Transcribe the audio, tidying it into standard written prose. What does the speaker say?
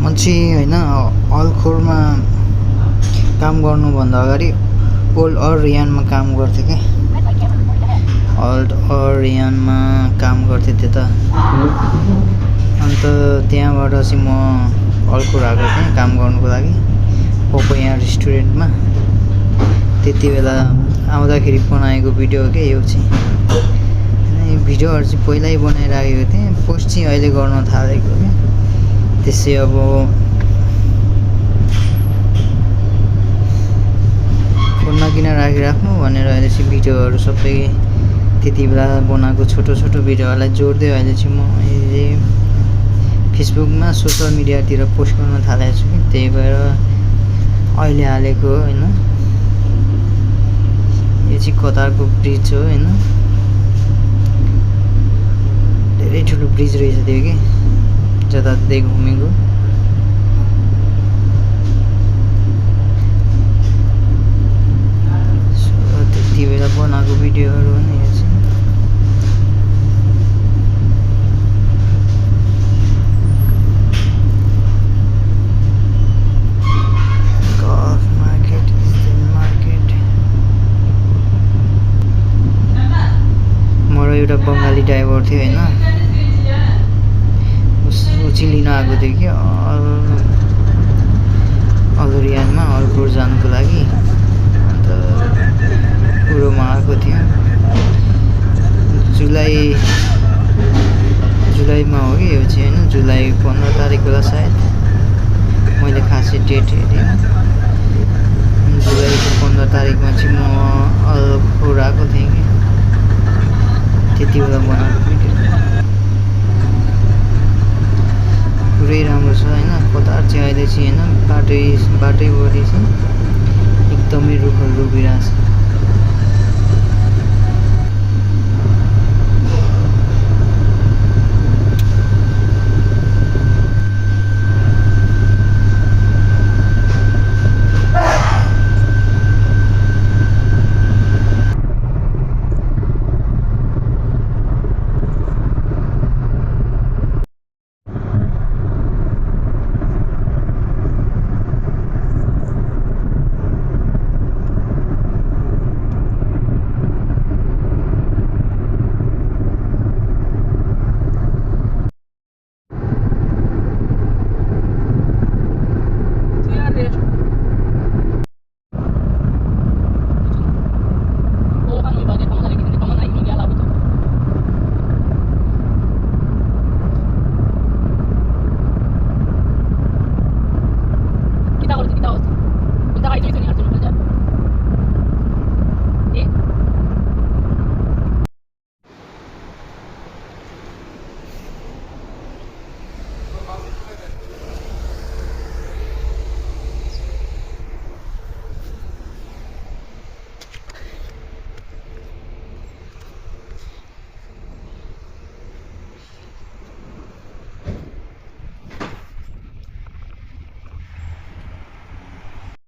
म चाहिँ होइन अल्खोरमा काम गर्नुभन्दा अगाडि ओल्ड अरियानमा काम गर्थेँ क्या। ओल्ड अरियानमा काम गर्थेँ त्यता। अन्त त्यहाँबाट चाहिँ म अल्खोर आएको थिएँ काम गर्नुको लागि पोपैया रेस्टुरेन्टमा। त्यति बेला आउँदाखेरि बनाएको भिडियो हो क्या यो चाहिँ। अनि भिडियोहरू चाहिँ पहिल्यै बनाइराखेको थिएँ, पोस्ट चाहिँ अहिले गर्न थालेको क्या। त्यसै अब फोनमा किन राखिराख्नु भनेर अहिले चाहिँ भिडियोहरू सबै त्यति बेला बनाएको छोटो छोटो भिडियोहरूलाई जोड्दै अहिले चाहिँ म अहिले फेसबुकमा सोसियल मिडियातिर पोस्ट गर्न थालेको छु कि, त्यही भएर अहिले हालेको होइन। यो चाहिँ कतारको ब्रिज हो होइन, धेरै ठुलो ब्रिज रहेछ त्यो कि, जताततै घुमेको। त्यति बेला बनाएको भिडियोहरू हो नि यो चाहिँ। एउटा बङ्गाली ड्राइभर थियो होइन, ऊ चाहिँ लिन आएको थियो कि अल्खोरमा अल्खोर जानुको लागि। अन्त कुरोमा आएको थियो जुलाईमा हो कि यो चाहिँ होइन, जुलाई 15 तारिक होला सायद, मैले खासै डेट हेरेँ। जुलाईको 15 तारिकमा चाहिँ म अल्खोर आएको थिएँ कि, त्यति बेला बनाएको भिडियो। पुरै राम्रो छ होइन कतार चाहिँ अहिले चाहिँ होइन, बाटैभरि चाहिँ एकदमै रुखहरू रोपिरहेको छ।